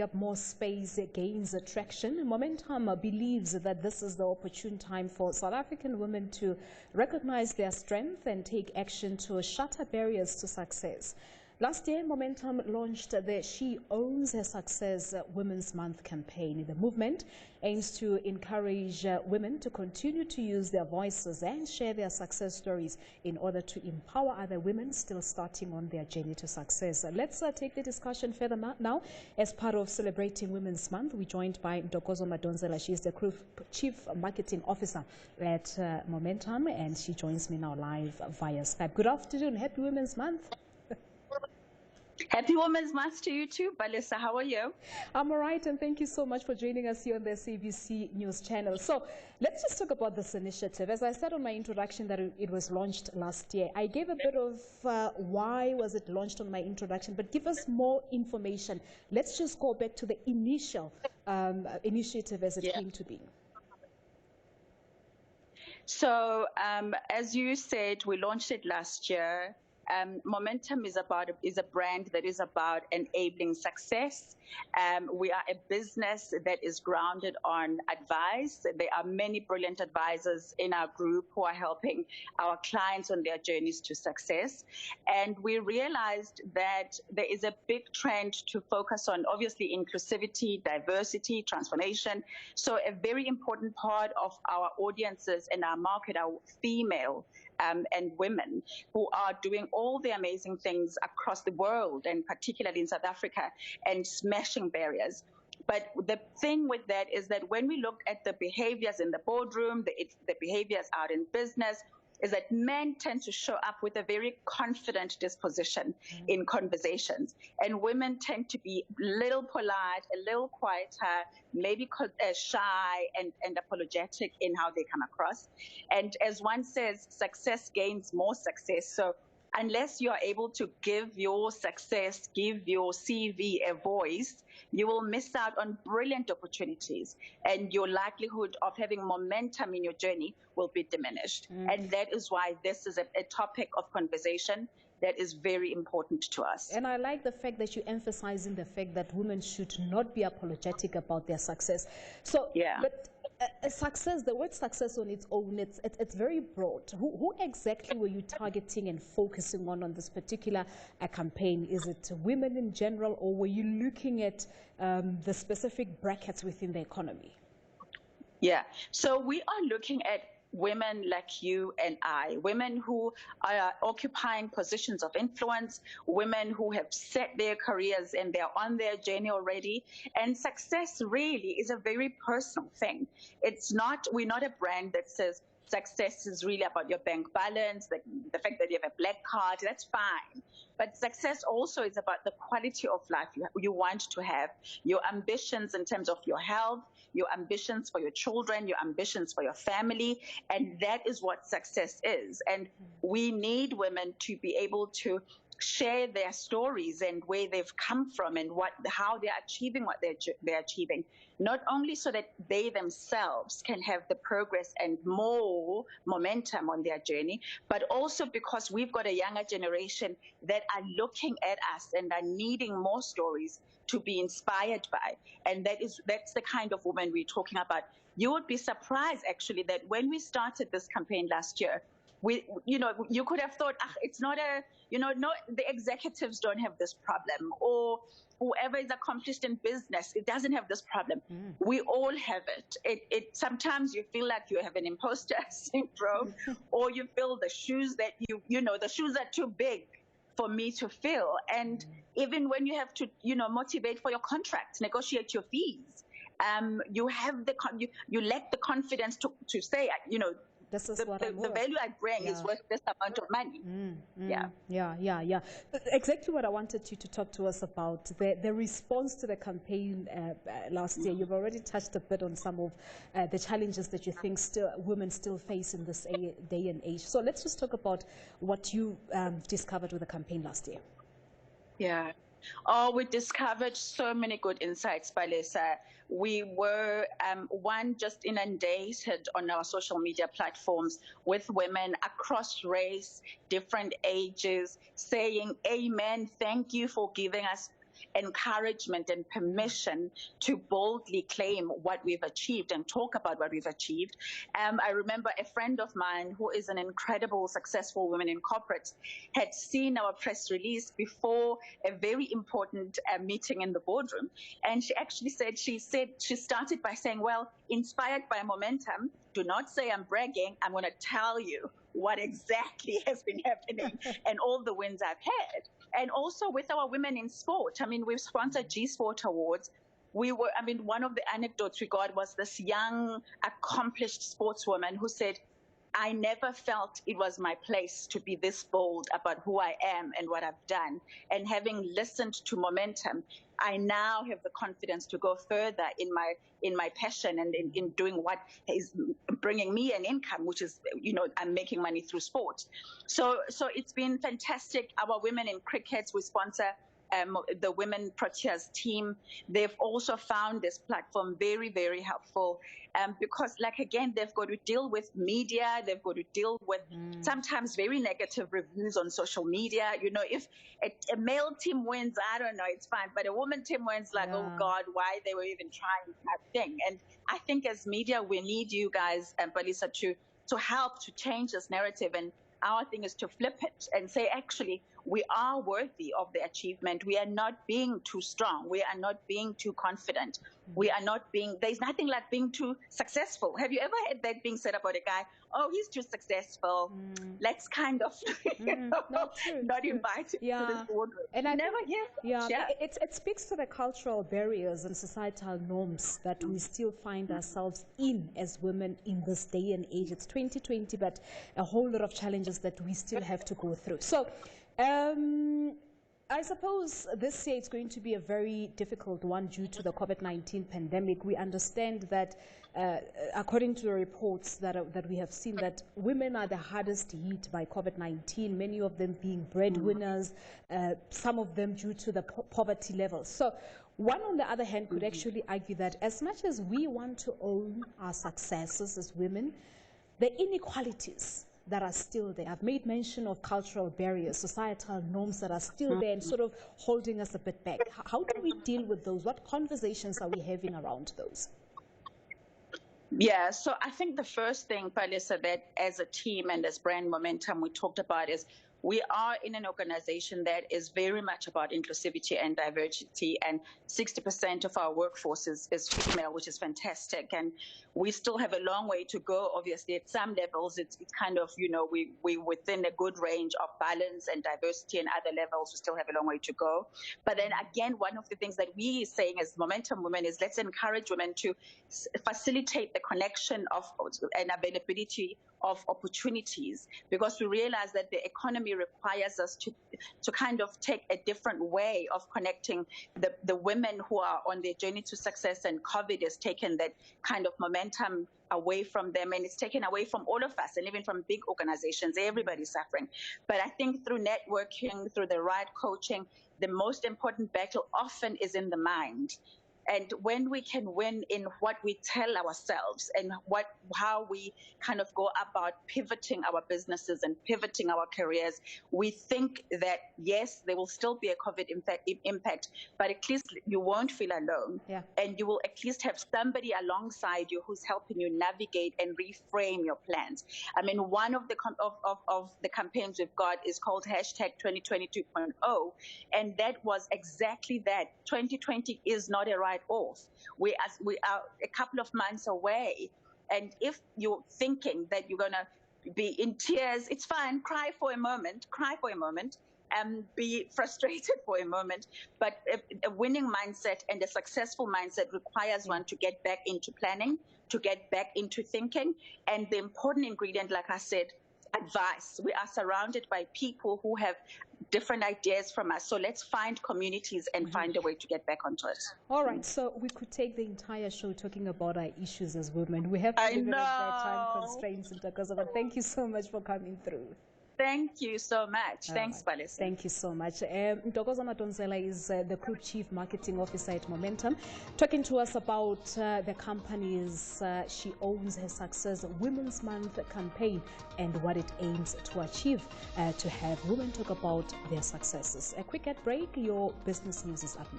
up more space gains attraction. Momentum believes that this is the opportune time for South African women to recognize their strength and take action to shatter barriers to success. Last year, Momentum launched the She Owns Her Success Women's Month campaign. The movement aims to encourage women to continue to use their voices and share their success stories in order to empower other women still starting on their journey to success. Let's take the discussion further now. As part of celebrating Women's Month, we're joined by Nontokozo Madonsela. She is the Chief Marketing Officer at Momentum, and she joins me now live via Skype. Good afternoon. Happy Women's Month. Happy Women's Month to you too, Balisa. How are you? I'm all right, and thank you so much for joining us here on the SABC News channel. So let's just talk about this initiative. As I said on my introduction that it was launched last year, I gave a bit of why was it launched on my introduction, but give us more information. Let's just go back to the initial initiative as it came to be. So as you said, we launched it last year. Momentum is a brand that is about enabling success. We are a business that is grounded on advice. There are many brilliant advisors in our group who are helping our clients on their journeys to success. And we realized that there is a big trend to focus on, obviously, inclusivity, diversity, transformation. So a very important part of our audiences and our market are female and women who are doing all the amazing things across the world, and particularly in South Africa, and smashing barriers. But the thing with that is that when we look at the behaviors in the boardroom, the behaviors out in business, is that men tend to show up with a very confident disposition in conversations, and women tend to be a little polite, a little quieter, maybe shy and apologetic in how they come across. And as one says, success gains more success. So unless you are able to give your success, give your CV a voice, you will miss out on brilliant opportunities, and your likelihood of having momentum in your journey will be diminished. And that is why this is a topic of conversation that is very important to us. And I like the fact that you're emphasizing the fact that women should not be apologetic about their success. So, but success, the word success on its own, it's very broad. Who exactly were you targeting and focusing on this particular campaign? Is it women in general, or were you looking at the specific brackets within the economy? Yeah, so we are looking at women like you and I, women who are occupying positions of influence, women who have set their careers and they're on their journey already. And success really is a very personal thing. It's not, we're not a brand that says success is really about your bank balance, the fact that you have a black card, that's fine. But success also is about the quality of life you want to have, your ambitions in terms of your health, your ambitions for your children, your ambitions for your family, and that is what success is. And we need women to be able to share their stories and where they've come from and how they're achieving what they're achieving, not only so that they themselves can have the progress and more momentum on their journey, but also because we've got a younger generation that are looking at us and are needing more stories to be inspired by. And that's the kind of woman we're talking about. You would be surprised, actually, that when we started this campaign last year, you could have thought, it's not the executives don't have this problem, or whoever is accomplished in business, it doesn't have this problem. We all have it. Sometimes you feel like you have an imposter syndrome, or you feel the shoes that the shoes are too big for me to fill. And even when you have to, motivate for your contracts, negotiate your fees, you lack the confidence to say, this is what the value I bring is worth this amount of money. Yeah. Exactly what I wanted you to talk to us about, the response to the campaign last year. You've already touched a bit on some of the challenges that you think women still face in this day and age. So let's just talk about what you discovered with the campaign last year. Yeah. Oh, we discovered so many good insights, Balisa. We were, just inundated on our social media platforms with women across race, different ages, saying, amen, thank you for giving us encouragement and permission to boldly claim what we've achieved and talk about what we've achieved. I remember a friend of mine who is an incredible, successful woman in corporate had seen our press release before a very important meeting in the boardroom. And she actually said, she started by saying, well, inspired by Momentum, do not say I'm bragging, I'm going to tell you what exactly has been happening and all the wins I've had. And also with our women in sport, I mean, we've sponsored G Sport Awards. One of the anecdotes we got was this young, accomplished sportswoman who said, I never felt it was my place to be this bold about who I am and what I've done. And having listened to Momentum, I now have the confidence to go further in my passion and in doing what is bringing me an income, which is, I'm making money through sport. So it's been fantastic. Our women in cricket, we sponsor the Women Proteas team. They've also found this platform very, very helpful because, again, they've got to deal with media. They've got to deal with sometimes very negative reviews on social media. If a male team wins, I don't know, it's fine. But a woman team wins, oh, God, why they were even trying that thing. And I think as media, we need you guys, Balisa, to help to change this narrative. And our thing is to flip it and say, actually, we are worthy of the achievement. We are not being too strong. We are not being too confident. We are not there's nothing like being too successful. Have you ever had that being said about a guy? Oh, he's too successful. Let's kind of not invite him to this boardroom. And I never hear that. Yeah. It speaks to the cultural barriers and societal norms that we still find ourselves in as women in this day and age. It's 2020, but a whole lot of challenges that we still have to go through. So I suppose this year it's going to be a very difficult one due to the COVID-19 pandemic. We understand that according to the reports that we have seen, that women are the hardest hit by COVID-19, many of them being breadwinners, some of them due to the poverty levels. So one, on the other hand, could actually argue that as much as we want to own our successes as women, the inequalities that are still there. I've made mention of cultural barriers, societal norms that are still there and sort of holding us a bit back. How do we deal with those? What conversations are we having around those? Yeah, so I think the first thing, Palisa, that as a team and as Brand Momentum we talked about is we are in an organization that is very much about inclusivity and diversity, and 60% of our workforce is female, which is fantastic. And we still have a long way to go. Obviously, at some levels, it's kind of, we're within a good range of balance and diversity, and other levels, we still have a long way to go. But then again, one of the things that we are saying as Momentum Women is let's encourage women to facilitate the connection of and availability of opportunities, because we realize that the economy requires us to kind of take a different way of connecting the women who are on their journey to success, and COVID has taken that kind of momentum away from them, and it's taken away from all of us, and even from big organizations. Everybody's suffering. But I think through networking, through the right coaching, the most important battle often is in the mind. And when we can win in what we tell ourselves and how we kind of go about pivoting our businesses and pivoting our careers, we think that, yes, there will still be a COVID impact, but at least you won't feel alone. Yeah. And you will at least have somebody alongside you who's helping you navigate and reframe your plans. I mean, one of the campaigns we've got is called #2020 and that was exactly that. 2020 is not a write-off. We are a couple of months away, and if you're thinking that you're going to be in tears, it's fine. Cry for a moment, and be frustrated for a moment. But a winning mindset and a successful mindset requires one to get back into planning, to get back into thinking. And the important ingredient, like I said, advice. We are surrounded by people who have different ideas from us. So let's find communities and find a way to get back onto it. All right. So we could take the entire show talking about our issues as women. We have to leave it at that time constraints, Nontokozo, but thank you so much for coming through. Thank you so much. Thanks, Balisa. Thank you so much. Nontokozo Madonsela is the Group Chief Marketing Officer at Momentum, talking to us about the companies she owns, her Success Women's Month campaign, and what it aims to achieve to have women talk about their successes. A quick ad break. Your business news is up next.